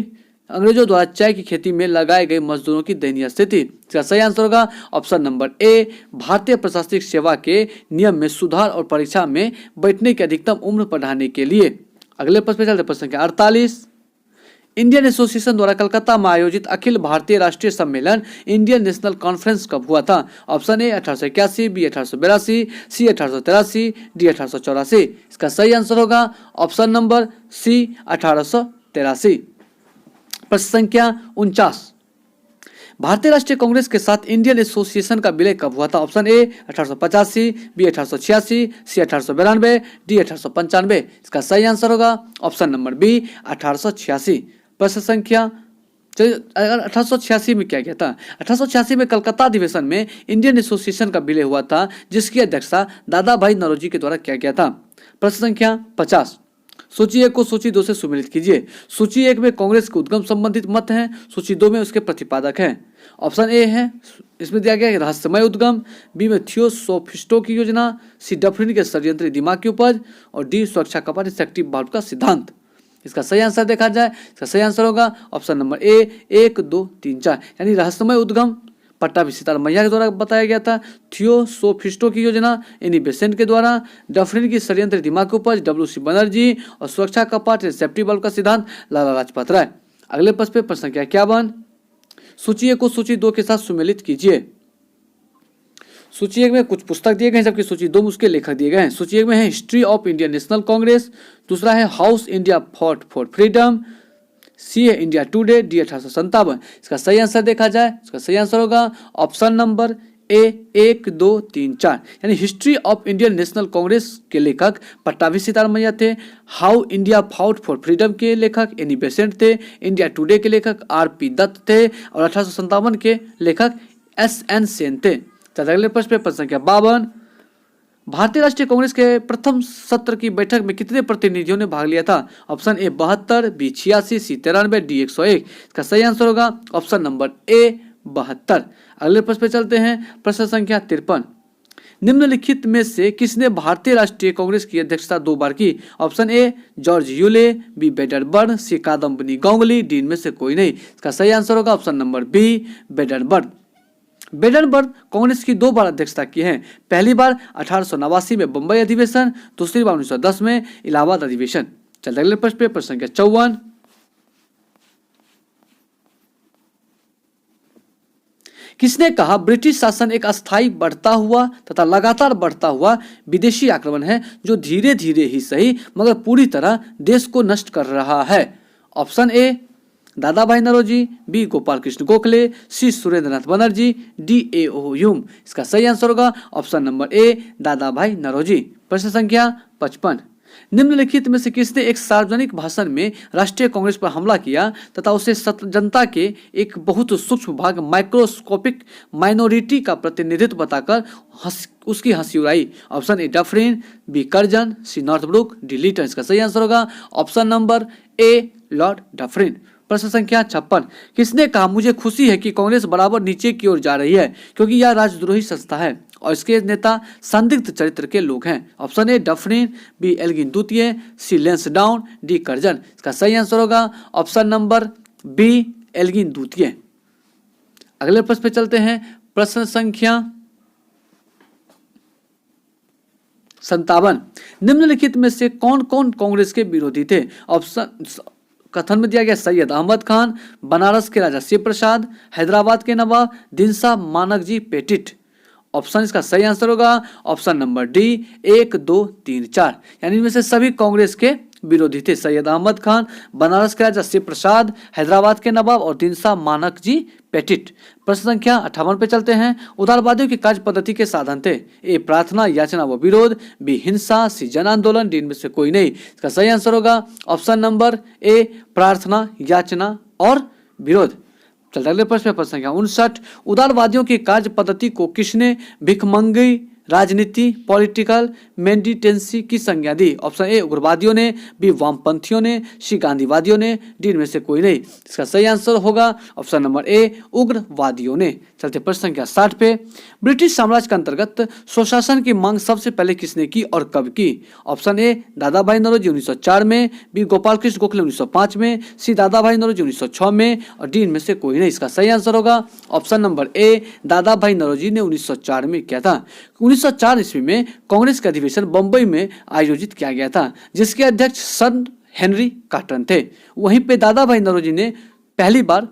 अंग्रेजों द्वारा चाय की खेती में लगाए गए मजदूरों की दयनीय स्थिति। इसका सही आंसर होगा ऑप्शन नंबर ए भारतीय प्रशासनिक सेवा के नियम में सुधार और परीक्षा में बैठने की अधिकतम उम्र बढ़ाने के लिए। अगले प्रश्न पे चलते, प्रश्न संख्या 48। इंडियन एसोसिएशन द्वारा कलकत्ता में आयोजित अखिल भारतीय राष्ट्रीय सम्मेलन इंडियन नेशनल कॉन्फ्रेंस कब हुआ था? Option A 1881, B 1882, C 1883, D 1884। इसका सही आंसर होगा ऑप्शन नंबर सी 1883। प्रश्न संख्या 49, भारतीय राष्ट्रीय कांग्रेस के साथ इंडियन एसोसिएशन का विलय कब हुआ था? Option A 1885, B 1886, C 1892, D 1895। इसका सही आंसर होगा ऑप्शन नंबर बी 1886। प्रश्न संख्या 1886 में क्या किया था? 1886 में कलकत्ता अधिवेशन में इंडियन एसोसिएशन का विलय हुआ था, जिसकी अध्यक्षता दादा भाई नौरोजी के द्वारा किया गया था। प्रश्न संख्या 50, सूची 1 को सूची 2 से सुमेलित कीजिए। सूची 1 में कांग्रेस के उद्गम संबंधित मत हैं, सूची 2 में उसके प्रतिपादक हैं। ऑप्शन ए है, इसमें दिया गया है रहस्यमय उद्गम, बी में थियोसोफिस्टों की योजना, सी डफरिन के षड्यंत्री दिमाग की उपज, और डी सुरक्षा कपाट सेक्टिव बाउट का सिद्धांत। इसका सही आंसर देखा जाए, इसका सही आंसर होगा ऑप्शन नंबर ए 1, 2, 3, 4, यानी रहस्यमय उद्गम पट्टाभी सीताराम मैया के द्वारा बताया गया था, थियोसोफिस्टों की योजना एनी बेसेंट के द्वारा, डफरिन की षड्यंत्र दिमाग की उपज WC बनर्जी, और सुरक्षा कपाट सेफ्टी बल्ब का सिद्धांत लाला लाजपत राय। अगले पृष्ठ पे प्रश्न संख्या 51, सूची 1 को सूची 2 के साथ सुमेलित कीजिए। सूची 1 में कुछ पुस्तक दिए गए हैं, जबकि सूची 2 में उसके लेखक दिए गए हैं। सूची 1 में है History of Indian National Congress, दूसरा है how India fought for freedom, C है इंडिया टुडे, डी 1857। इसका सही आंसर देखा जाए, इसका सही आंसर होगा ऑप्शन नंबर ए 1, 2, 3, 4, यानी history of Indian National Congress के लेखक पट्टाभी सीताराम मैया थे, how India fought for freedom के लेखक एनी बेसेंट थे, इंडिया टुडे के लेखक RP दत्त थे, और 1857 के लेखक SN सेन थे। अगले प्रश्न पे प्रश्न संख्या 52, भारतीय राष्ट्रीय कांग्रेस के प्रथम सत्र की बैठक में कितने प्रतिनिधियों ने भाग लिया था? Option A 72, B 86, C 93, D 101। इसका सही आंसर होगा ऑप्शन नंबर ए 72। अगले प्रश्न पे चलते हैं, प्रश्न संख्या 53, निम्नलिखित में से किसने भारतीय राष्ट्रीय कांग्रेस की अध्यक्षता 2 बार की? Option A George Yule, B Wedderburn, C Kadambini Ganguly, D इनमें से कोई नहीं। इसका सही आंसर होगा option number B Wedderburn. Wedderburn Congress की 2 बार अध्यक्षता की है। पहली बार 1889 में बंबई अधिवेशन, दूसरी बार 1910 में इलाहाबाद अधिवेशन। चलते अगले प्रश्न पे प्रश्न संख्या 54, किसने कहा ब्रिटिश शासन एक अस्थायी बढ़ता हुआ तथा लगातार बढ़ता हुआ विदेशी आक्रमण है, जो धीरे धीरे ही सही मगर पूरी तरह देश को नष्ट कर रहा है? Option A Dadabhai Naoroji, B Gopal Krishna Gokhale, C Surendranath Banerjee, D A.O. Hume. इसका सही आंसर होगा ऑप्शन नंबर ए दादा भाई नौरोजी। प्रश्न संख्या 55, निम्नलिखित में से किसने एक सार्वजनिक भाषण में राष्ट्रीय कांग्रेस पर हमला किया तथा उसे जनता के एक बहुत सूक्ष्म भाग माइक्रोस्कोपिक माइनॉरिटी का प्रतिनिधित्व बताकर उसकी हंसी उड़ाई? Option A Dufferin, B Curzon, C Northbrook, D Lytton. इसका सही आंसर होगा option number A Lord Dufferin. प्रश्न संख्या 56, किसने कहा मुझे खुशी है कि कांग्रेस बराबर नीचे की ओर जा रही है, क्योंकि यह राजद्रोही संस्था है और इसके नेता संदिग्ध चरित्र के लोग हैं? Option A Dufferin, B Elgin द्वितीय, सी लैंसडाउन, डी कर्जन। इसका सही आंसर होगा ऑप्शन नंबर बी एल्गिन द्वितीय। अगले प्रश्न पे चलते हैं, प्रश्न संख्या 57, निम्नलिखित में से कौन कौन कांग्रेस के विरोधी थे? ऑप्शन कथन में दिया गया सैयद अहमद खान, बनारस के राजा शिव प्रसाद, हैदराबाद के नवाब दिनसा मानकजी पेटिट। ऑप्शन इसका सही आंसर होगा ऑप्शन नंबर डी 1, 2, 3, 4, यानी इनमें से सभी कांग्रेस के विरोधी थे। सैयद अहमद खान, बनारस के राजा शिव प्रसाद, हैदराबाद के नवाब और दिनसा मानकजी पेटिट। प्रश्न संख्या 58 पे चलते हैं, उदारवादियों की कार्य पद्धति के साधन थे? ए प्रार्थना, याचना व विरोध, बी हिंसा, सी जन आंदोलन, डी इनमें से कोई नहीं। इसका सही आंसर होगा ऑप्शन नंबर ए प्रार्थना, याचना और विरोध। चलते अगले प्रश्न प्रश्न संख्या 59, उदारवादियों की कार्य पद्धति को किसने भिखमंगी राजनीति पॉलिटिकल मेंडिटेंसी की संज्ञा दी? ऑप्शन ए उग्रवादियों ने, बी वामपंथियों ने, सी गांधीवादियों ने, डी इनमें से कोई नहीं। इसका सही आंसर होगा ऑप्शन नंबर ए उग्रवादियों ने। चलते प्रश्न संख्या 60 पे, ब्रिटिश साम्राज्य के अंतर्गत स्वशासन की मांग सबसे पहले किसने की और कब की? Option A Dadabhai Naoroji 1904 में, बी गोपाल कृष्ण गोखले 1905 में, सी दादा भाई नौरोजी 1906 में और डी इनमें से कोई नहीं। इसका सही आंसर होगा ऑप्शन नंबर ए दादा भाई नौरोजी ने 1904 में किया था। 1904 ईस्वी में कांग्रेस का अधिवेशन बंबई में आयोजित किया गया था, जिसके अध्यक्ष सर हेनरी कॉटन थे। वहीं पे दादा भाई नौरोजी ने पहली बार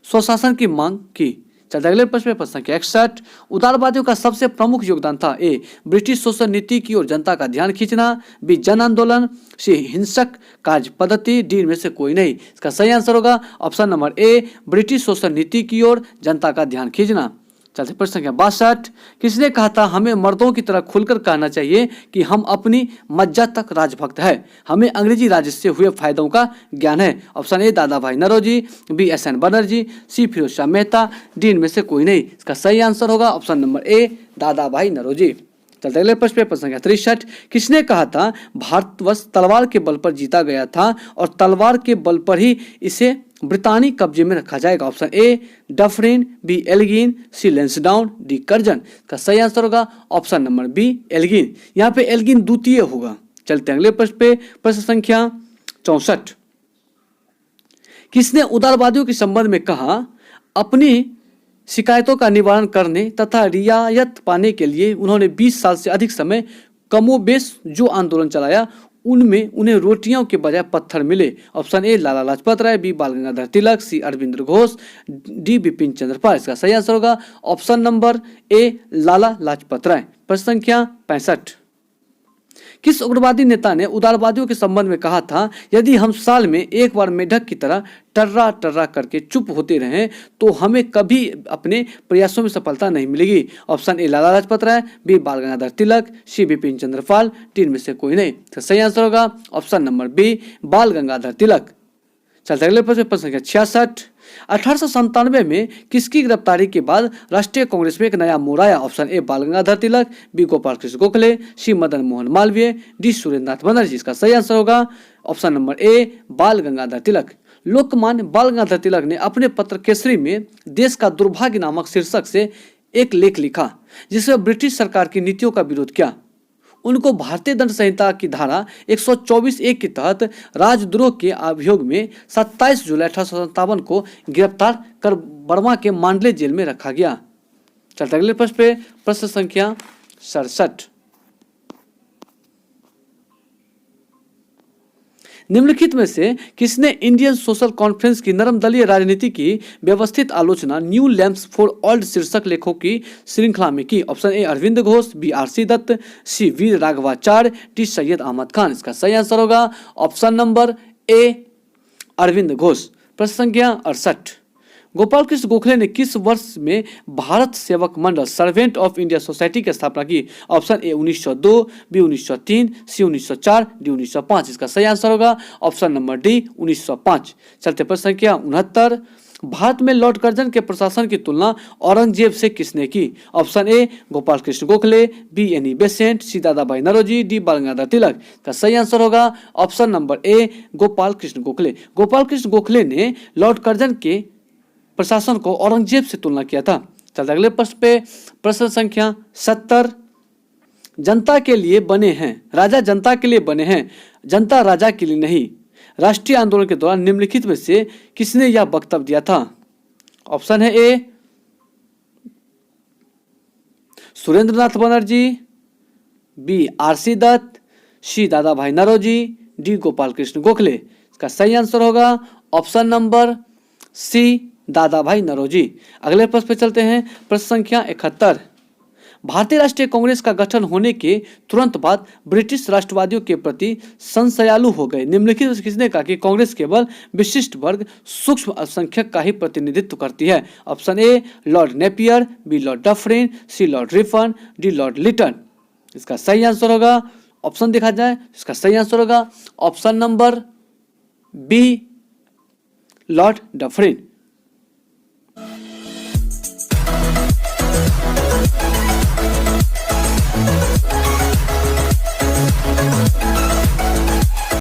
स्वशासन की मांग की। चलते अगले प्रश्न पे, प्रश्न संख्या 61। उदारवादियों का सबसे प्रमुख योगदान था ए ब्रिटिश शोषण नीति की ओर जनता का ध्यान खींचना, बी जन आंदोलन, सी हिंसक कार्य पद्धति, डी में से कोई नहीं। इसका सही आंसर होगा ऑप्शन नंबर ए ब्रिटिश शोषण नीति की ओर जनता का ध्यान खींचना। चलते प्रश्न संख्या 62। किसने कहा था हमें मर्दों की तरह खुलकर कहना चाहिए कि हम अपनी मज्जा तक राजभक्त है, हमें अंग्रेजी राज से हुए फायदों का ज्ञान है। Option A Dadabhai Naoroji, B SN. Banerjee, C Firoz Shah Mehta, D इनमें से कोई नहीं। इसका सही आंसर होगा ऑप्शन नंबर ए दादा भाई नौरोजी। चलते अगले प्रश्न पे, प्रश्न संख्या 63। किसने कहा था भारतवर्ष तलवार के बल पर जीता गया था और तलवार के बल पर ही इसे ब्रितानी कब्जे में रखा जाएगा। Option A Dufferin, B Elgin, C Lansdowne, D Curzon. का सही आंसर होगा ऑप्शन नंबर बी एल्गिन। यहाँ पे एल्गिन द्वितीय होगा। चलते अगले प्रश्न पे, प्रश्न संख्या 64। किसने उदारवादियों के संबंध में कहा अपनी शिकायतों का निवारण करने तथा रियायत पाने के लिए उन्होंने 20 साल से अधिक समय कमोबेश जो आंदोलन चलाया उनमें उन्हें रोटियों के बजाय पत्थर मिले। Option A Lala Lajpat Rai, B Bal Gangadhar Tilak, C Aurobindo Ghosh, D Bipin Chandra Pal. इसका सही आंसर होगा option number A Lala Lajpat Rai. प्रश्न संख्या 65। किस उग्रवादी नेता ने उदारवादियों के संबंध में कहा था यदि हम साल में एक बार मेढक की तरह टर्रा टर्रा करके चुप होते रहें तो हमें कभी अपने प्रयासों में सफलता नहीं मिलेगी। Option A Lala Lajpat Rai, B Bal Gangadhar Tilak, C Bipin Chandra Pal, D में से कोई नहीं। तो सही आंसर होगा option number B Bal Gangadhar तिलक। चलते अगले प्रश्न, प्रश्न संख्या 66। 1897 में किसकी गिरफ्तारी के बाद राष्ट्रीय कांग्रेस में एक नया मोड़ आया। ऑप्शन ए बाल गंगाधर तिलक, बी गोपाल कृष्ण गोखले, सी मदन मोहन मालवीय, डी सुरेंद्रनाथ बनर्जी। इसका सही आंसर होगा ऑप्शन नंबर ए बाल गंगाधर तिलक। लोकमान्य बाल गंगाधर तिलक ने अपने पत्र केसरी में देश का दुर्भाग्य नामक शीर्षक से एक लेख लिखा जिसमें ब्रिटिश सरकार की नीतियों का विरोध किया। उनको भारतीय दंड संहिता की धारा 124(1) के तहत राजद्रोह के अभियोग में 27 जुलाई 1857 को गिरफ्तार कर बर्मा के मांडले जेल में रखा गया। चलते अगले प्रश्न पे, प्रश्न संख्या 67। निम्नलिखित में से किसने इंडियन सोशल कॉन्फ्रेंस की नरम दलीय राजनीति की व्यवस्थित आलोचना न्यू लैम्प्स फॉर ओल्ड शीर्षक लेखों की श्रृंखला में की। Option A Aurobindo Ghosh, B R C. Dutt, C Veer Raghavacharya, D Syed Ahmed Khan. इसका सही आंसर होगा option number A Aurobindo Ghosh. प्रश्न संख्या 68। गोपाल कृष्ण गोखले ने किस वर्ष में Bharat Sevak Mandal servant of India society की स्थापना की। Option A 1902, B 1903, C 1904, D 1905। इसका सही आंसर होगा ऑप्शन नंबर डी 1905। चलते प्रश्न संख्या 69। भारत में लॉर्ड कर्जन के प्रशासन की तुलना औरंगजेब से किसने की। Option A Gopal Krishna Gokhale, B Annie Besant, C Dadabhai Naoroji, D बाल गंगाधर तिलक। का सही आंसर होगा ऑप्शन नंबर ए गोपाल कृष्ण गोखले। गोपाल कृष्ण गोखले ने लॉर्ड कर्जन के प्रशासन को औरंगजेब से तुलना किया था। चलते अगले प्रश्न पे, प्रश्न संख्या 70। जनता के लिए बने हैं, राजा जनता के लिए बने हैं, जनता राजा के लिए नहीं। राष्ट्रीय आंदोलन के दौरान निम्नलिखित में से किसने यह वक्तव्य दिया था। ऑप्शन है ए सुरेंद्रनाथ बनर्जी, बी आर.सी. दत्त, सी दादा भाई नौरोजी, डी गोपाल कृष्ण गोखले। इसका सही आंसर होगा ऑप्शन नंबर सी दादा भाई नौरोजी। अगले प्रश्न पे चलते हैं, प्रश्न संख्या 71। भारतीय राष्ट्रीय कांग्रेस का गठन होने के तुरंत बाद ब्रिटिश राष्ट्रवादियों के प्रति संशयालु हो गए। निम्नलिखित में किसने कहा कि कांग्रेस केवल विशिष्ट वर्ग सूक्ष्म अल्पसंख्यक का ही प्रतिनिधित्व करती है। Option A Lord Napier, B Lord Dufferin, C Lord Ripon, D Lord Lytton. इसका सही आंसर होगा, ऑप्शन देखा जाए इसका सही आंसर होगा option number B Lord Dufferin.